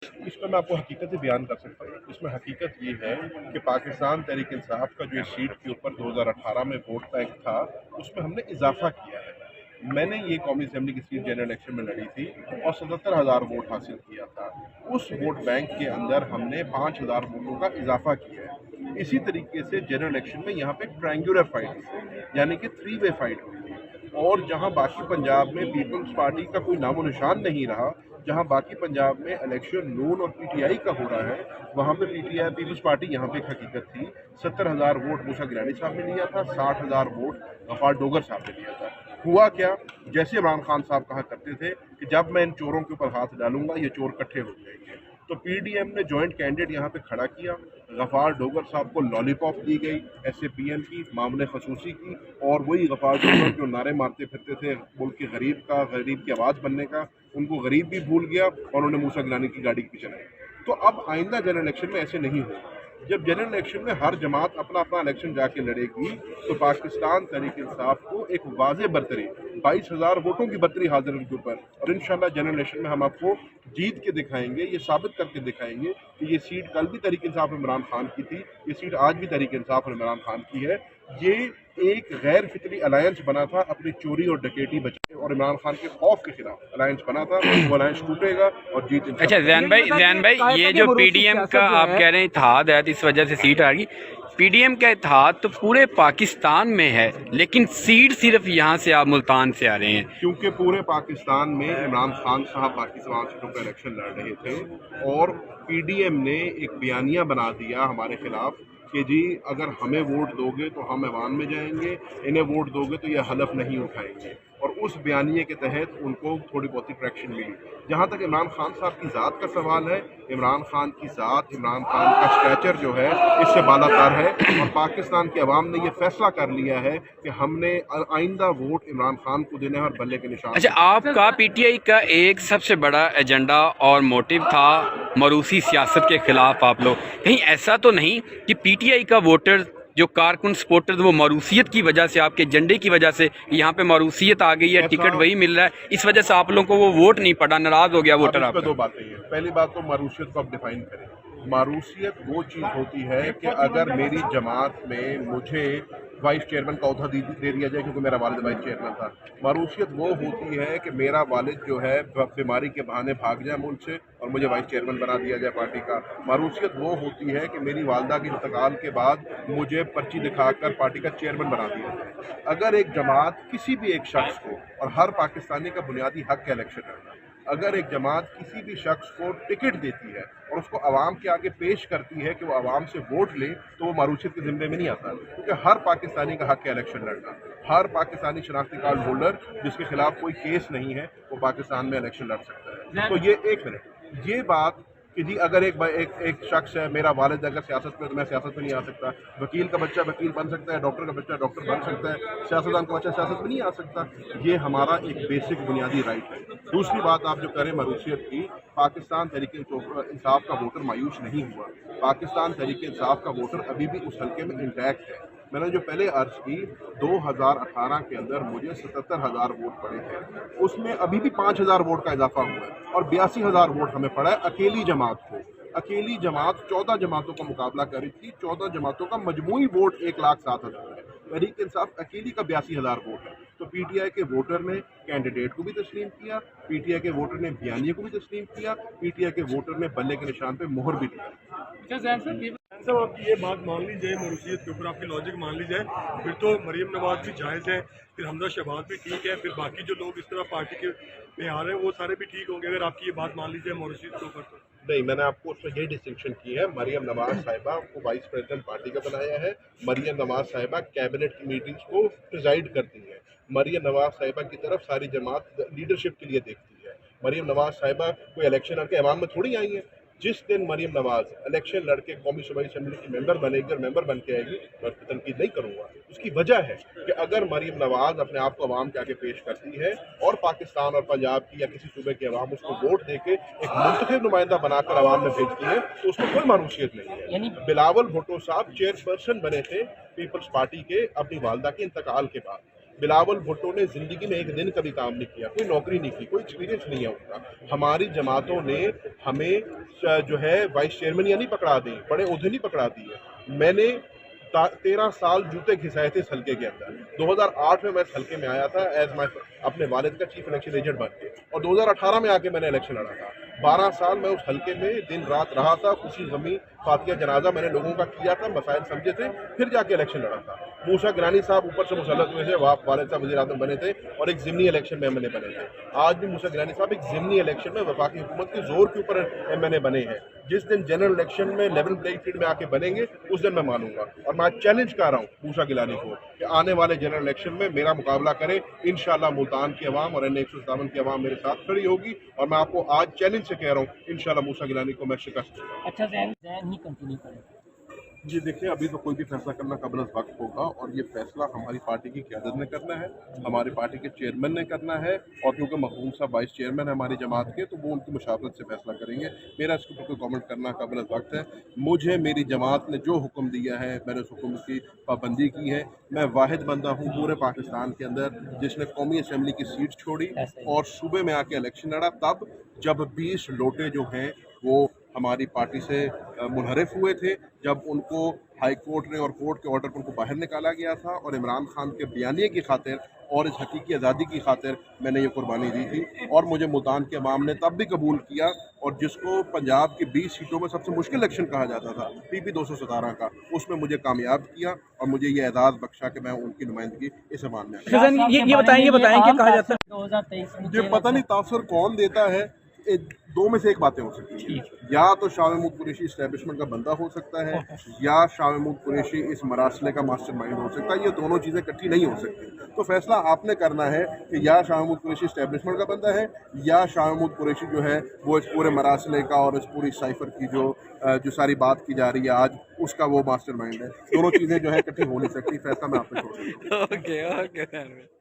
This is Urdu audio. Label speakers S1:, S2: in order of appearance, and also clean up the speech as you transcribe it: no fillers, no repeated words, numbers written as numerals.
S1: اس میں آپ کو حقیقت بیان کر سکتا ہوں. اس میں حقیقت یہ ہے کہ پاکستان تحریک انصاف کا جو سیٹ کے اوپر 2018 میں ووٹ بینک تھا اس میں ہم نے اضافہ کیا ہے. میں نے یہ قومی اسمبلی کی سیٹ جنرل الیکشن میں لڑی تھی اور 77,000 ووٹ حاصل کیا تھا. اس ووٹ بینک کے اندر ہم نے 5,000 ووٹوں کا اضافہ کیا ہے. اسی طریقے سے جنرل الیکشن میں یہاں پہ ٹرائنگولر فائٹ ہوئی یعنی کہ 3 وے فائٹ ہوئی. اور جہاں باقی پنجاب میں پیپلز پارٹی کا کوئی نام و نشان نہیں رہا، جہاں باقی پنجاب میں الیکشن نون اور پی ٹی آئی کا ہو رہا ہے، وہاں پہ P T I Peoples Party یہاں پہ ایک حقیقت تھی. 70,000 ووٹ موسیٰ گیلانی صاحب نے لیا تھا، 60,000 ووٹ غفار ڈوگر صاحب نے لیا تھا. ہوا کیا؟ جیسے عمران خان صاحب کہا کرتے تھے کہ جب میں ان چوروں کے اوپر ہاتھ ڈالوں گا یہ چور کٹھے ہو جائیں گے. تو پی ڈی ایم نے جوائنٹ کینڈیڈیٹ یہاں پہ کھڑا کیا. غفار ڈوگر صاحب کو لالی پاپ دی گئی ایس اے پی ایم کی، معاملے خصوصی کی، اور وہی غفار ڈوگر جو نعرے مارتے پھرتے تھے ملک کے غریب کی آواز بننے کا، ان کو غریب بھی بھول گیا اور انہوں نے موسیٰ گیلانی کی گاڑی کے پیچھے لگائی. تو اب آئندہ جنرل الیکشن میں ایسے نہیں ہوگا. جب جنرل الیکشن میں ہر جماعت اپنا اپنا الیکشن جا کے لڑے گی تو پاکستان تحریک انصاف کو ایک واضح برتری، 22,000 ووٹوں کی برتری حاضر ان کے اوپر، اور انشاءاللہ جنرل الیکشن میں ہم آپ کو جیت کے دکھائیں گے، یہ ثابت کر کے دکھائیں گے کہ یہ سیٹ کل بھی تحریک انصاف عمران خان کی تھی، یہ سیٹ آج بھی تحریک انصاف اور عمران خان کی ہے. یہ ایک غیر فطری الائنس بنا تھا اپنی چوری اور ڈکیٹی بچانے اور عمران خان کے خوف کے خلاف الائنس بنا تھا. وہ الائنس ٹوٹے گا اور جیت
S2: اچھا زین بھائی یہ جو پی ڈی ایم کا آپ کہہ رہے ہیں اتحاد ہے اس وجہ سے سیٹ آ گئی. پی ڈی ایم کا اتحاد تو پورے پاکستان میں ہے لیکن سیٹ صرف یہاں سے آپ ملتان سے آ رہے ہیں.
S1: کیونکہ پورے پاکستان میں عمران خان صاحب باقی تمام سیٹوں پہ الیکشن لڑ رہے تھے اور پی ڈی ایم نے ایک بیانیہ بنا دیا ہمارے خلاف کہ جی اگر ہمیں ووٹ دو گے تو ہم ایوان میں جائیں گے، انہیں ووٹ دو گے تو یہ حلف نہیں اٹھائیں گے. اور اس بیانیے کے تحت ان کو تھوڑی بہت ٹریکشن ملی. جہاں تک عمران خان صاحب کی ذات کا سوال ہے، عمران خان کی ذات، عمران خان کا اسٹیچر جو ہے اس سے بالا تر ہے، اور پاکستان کی عوام نے یہ فیصلہ کر لیا ہے کہ ہم نے آئندہ ووٹ عمران خان کو دینا ہے اور بلے کے نشان.
S2: اچھا آپ کا پی ٹی آئی کا ایک سب سے بڑا ایجنڈا اور موٹیو تھا موروثی سیاست کے خلاف آپ لوگ، کہیں ایسا تو نہیں کہ پی ٹی آئی کا ووٹر جو کارکن سپورٹر وہ موروثیت کی وجہ سے آپ کے ایجنڈے کی وجہ سے یہاں پہ موروثیت آ گئی ہے، ٹکٹ وہی مل رہا ہے، اس وجہ سے آپ لوگوں کو وہ ووٹ نہیں پڑا، ناراض ہو گیا ووٹر آپ کا؟
S1: دو باتیں ہیں. پہلی بات تو موروثیت کو آپ ڈیفائن کریں. موروثیت وہ چیز ہوتی ہے کہ اگر میری جماعت میں مجھے وائس چیئرمین کا عہدہ دے دیا جائے کیونکہ میرا والد وائس چیئرمین تھا. موروثیت وہ ہوتی ہے کہ میرا والد جو ہے بیماری کے بہانے بھاگ جائے ملک سے اور مجھے وائس چیئرمین بنا دیا جائے پارٹی کا. موروثیت وہ ہوتی ہے کہ میری والدہ کے انتقال کے بعد مجھے پرچی دکھا کر پارٹی کا چیئرمین بنا دیا جائے. اگر ایک جماعت کسی بھی ایک شخص کو، اور ہر پاکستانی کا بنیادی حق ہے الیکشن لڑنا، اگر ایک جماعت کسی بھی شخص کو ٹکٹ دیتی ہے اور اس کو عوام کے آگے پیش کرتی ہے کہ وہ عوام سے ووٹ لے تو وہ موروثیت کے ذمے میں نہیں آتا، کیونکہ ہر پاکستانی کا حق ہے الیکشن لڑنا. ہر پاکستانی شناختی کارڈ ہولڈر جس کے خلاف کوئی کیس نہیں ہے وہ پاکستان میں الیکشن لڑ سکتا ہے. تو یہ ایک منٹ یہ بات کہ جی اگر ایک شخص ہے، میرا والد اگر سیاست میں تو میں سیاست میں نہیں آ سکتا، وکیل کا بچہ وکیل بن سکتا ہے، ڈاکٹر کا بچہ ڈاکٹر بن سکتا ہے، سیاستدان کا بچہ سیاست میں نہیں آ سکتا. یہ ہمارا ایک بیسک بنیادی رائٹ ہے. دوسری بات آپ جو کریں موروثیت کی، پاکستان تحریک انصاف کا ووٹر مایوس نہیں ہوا. پاکستان تحریک انصاف کا ووٹر ابھی بھی اس حلقے میں انٹیکٹ ہے. میں نے جو پہلے عرض کی 2018 کے اندر مجھے 77,000 ووٹ پڑے تھے، اس میں ابھی بھی 5,000 ووٹ کا اضافہ ہوا ہے اور 82,000 ووٹ ہمیں پڑا ہے اکیلی جماعت کو. اکیلی جماعت 14 جماعتوں کا مقابلہ کر رہی تھی، 14 جماعتوں کا مجموعی ووٹ 1,07,000 ہے. تحریک انصاف اکیلی کا 82,000 ووٹ ہے. تو پی ٹی آئی کے ووٹر نے کینڈیڈیٹ کو بھی تسلیم کیا، پی ٹی آئی کے ووٹر نے بیانیے کو بھی تسلیم کیا، پی ٹی آئی کے ووٹر نے بلے کے نشان پہ مہر بھی دیا.
S3: صاحب آپ کی یہ بات مان لی جائے، موروثیت کے اوپر آپ کی لاجک مان لی جائے، پھر تو مریم نواز بھی جائز ہے، پھر حمزہ شہباز بھی ٹھیک ہے، پھر باقی جو لوگ اس طرح پارٹی کے میں آ رہے ہیں وہ سارے بھی ٹھیک ہوں گے اگر آپ کی یہ بات مان لی جائے موروثیت کے اوپر. تو
S1: نہیں، میں نے آپ کو اس میں یہ ڈسٹنکشن کی ہے. مریم نواز صاحبہ کو وائس پریزیڈنٹ پارٹی کا بنایا ہے. مریم نواز صاحبہ کیبنٹ کی میٹنگز کو پریزائڈ کرتی ہیں. مریم نواز صاحبہ کی طرف ساری جماعت لیڈرشپ کے لیے دیکھتی ہے. مریم نواز صاحبہ کوئی الیکشن لڑ کے عوام میں تھوڑی آئی ہیں. جس دن مریم نواز الیکشن لڑ کے قومی صوبائی اسمبلی کی ممبر بنے گی اور ممبر بن کے آئے گی، میں اس کی تنقید نہیں کروں گا. اس کی وجہ ہے کہ اگر مریم نواز اپنے آپ کو عوام کے آگے پیش کرتی ہے اور پاکستان اور پنجاب کی یا کسی صوبے کے عوام اس کو ووٹ دے کے ایک منتخب نمائندہ بنا کر عوام میں بھیجتی ہے تو اس کو کوئی موروثیت نہیں ہے. بلاول بھٹو صاحب چیئر پرسن بنے تھے پیپلز پارٹی کے اپنی والدہ کے انتقال کے بعد. بلاول بھٹو نے زندگی میں ایک دن کبھی کام نہیں کیا, کوئی نوکری نہیں کی, کوئی ایکسپیرینس نہیں ہے ان کا. ہماری جماعتوں نے ہمیں جو ہے وائس چیئرمین یا نہیں پکڑا دی, بڑے عہدے نہیں پکڑا دیے. میں نے 13 سال جوتے گھسائے تھے اس حلقے کے اندر. 2008 میں اس حلقے میں آیا تھا ایز مائی اپنے والد کا چیف الیکشن ایجنٹ بن کے, اور 2018 میں آ کے میں نے الیکشن لڑا تھا. 12 سال میں اس حلقے میں دن رات رہا تھا, خوشی غمی فاتحہ جنازہ میں نے لوگوں کا کیا تھا, مسائل سمجھے تھے, پھر جا کے الیکشن لڑا تھا. موسیٰ گیلانی صاحب اوپر سے مسلط ہوئے تھے, والد صاحب وزیر اعظم بنے تھے اور ایک ضمنی الیکشن میں ایم این اے بنے تھے. آج بھی موسیٰ گیلانی صاحب ایک ضمنی الیکشن میں وفاقی حکومت کے زور کے اوپر ایم این اے بنے ہیں. جس دن جنرل الیکشن میں لیول پلئنگ فیلڈ میں آ کے بنیں گے اس دن میں مانوں گا. اور میں آج چیلنج کر رہا ہوں موسیٰ گیلانی کو کہ آنے والے جنرل الیکشن میں میرا مقابلہ کرے. انشاءاللہ ملتان کی عوام اور N157 کی عوام میرے ساتھ کھڑی ہوگی, اور میں آپ کو آج چیلنج سے کہہ رہا ہوں انشاءاللہ موسیٰ گیلانی کو میں شکست دوں گا.
S4: اچھا ذہن ہی کنٹینیو کریں.
S1: جی دیکھیں, ابھی تو کوئی بھی فیصلہ کرنا قبل از وقت ہوگا, اور یہ فیصلہ ہماری پارٹی کی قیادت نے کرنا ہے, ہماری پارٹی کے چیئرمین نے کرنا ہے, اور کیونکہ مخدوم صاحب وائس چیئرمین ہے ہماری جماعت کے, تو وہ ان کی مشاورت سے فیصلہ کریں گے. میرا اس کے اوپر کوئی کامنٹ کرنا قبل از وقت ہے. مجھے میری جماعت نے جو حکم دیا ہے میں نے اس حکم کی پابندی کی ہے. میں واحد بندہ ہوں پورے پاکستان کے اندر جس نے قومی اسمبلی کی سیٹ چھوڑی اور صوبے میں آ کے الیکشن لڑا, تب جب 20 لوٹے جو ہیں وہ ہماری پارٹی سے منحرف ہوئے تھے, جب ان کو ہائی کورٹ نے اور کورٹ کے آرڈر پر ان کو باہر نکالا گیا تھا, اور عمران خان کے بیانیے کی خاطر اور اس حقیقی آزادی کی خاطر میں نے یہ قربانی دی تھی. اور مجھے ملتان کے عوام نے تب بھی قبول کیا, اور جس کو پنجاب کی 20 سیٹوں میں سب سے مشکل الیکشن کہا جاتا تھا PP 217 کا, اس میں مجھے کامیاب کیا اور مجھے یہ اعزاز بخشا کہ میں ان کی نمائندگی اس ایوان میں
S4: یہ بتائیں کہ کہا جاتا ہے 2023 میں
S1: مجھے پتہ نہیں تاثر کون دیتا ہے. دو میں سے ایک باتیں ہو سکتی ہیں, یا تو شاہ محمود قریشی اسٹیبلشمنٹ کا بندہ ہو سکتا ہے, یا شاہ محمود قریشی اس مراسلے کا ماسٹر مائنڈ ہو سکتا ہے. یہ دونوں چیزیں اکٹھی نہیں ہو سکتی. تو فیصلہ آپ نے کرنا ہے کہ یا شاہ محمود قریشی اسٹیبلشمنٹ کا بندہ ہے, یا شاہ محمود قریشی جو ہے وہ اس پورے مراسلے کا اور اس پوری سائفر کی جو ساری بات کی جا رہی ہے آج, اس کا وہ ماسٹر مائنڈ ہے. دونوں چیزیں جو ہے اکٹھی ہو نہیں سکتی. فیصلہ میں آپ کو چھوڑ دیتا ہوں.
S2: اوکے